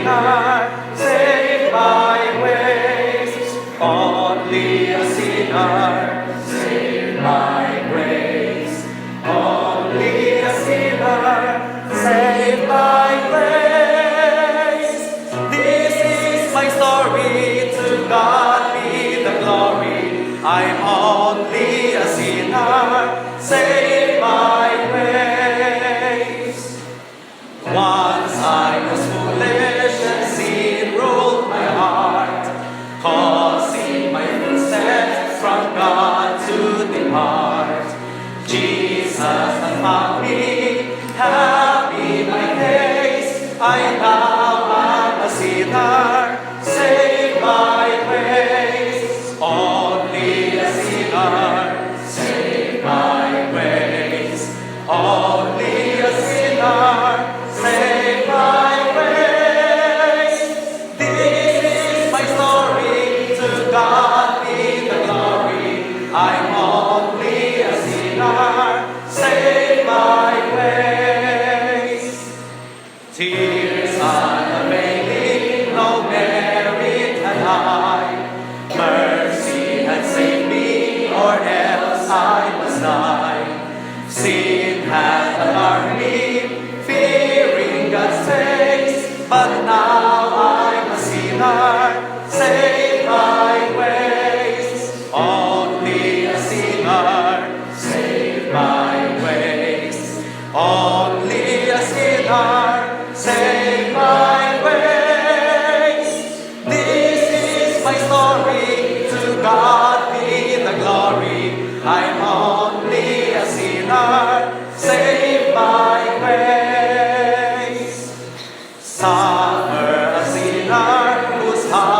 sinner, saved by grace. Only a sinner, saved by grace. Only a sinner, saved by grace. This is my story, to God be the glory. I'm only a sinner, saved by grace. Once I was foolish and sin ruled my heart, causing my footsteps from God to depart. Jesus has found me, happy my case. I now am a sinner, saved by grace. Only a sinner, saved by grace. Only a sinner, saved by grace. This is my story, to God be the glory. I'm only a sinner, saved by grace. Tears unavailing, no merit had I. Mercy had saved me, or else I must die. Sin had alarmed me, fearing God's face, but now I'm a sinner, saved by grace. Only a sinner, saved by grace. Only a sinner, saved by grace. This is my story, to God be the glory. I'm only a sinner, saved by grace. Suffer a sinner whose heart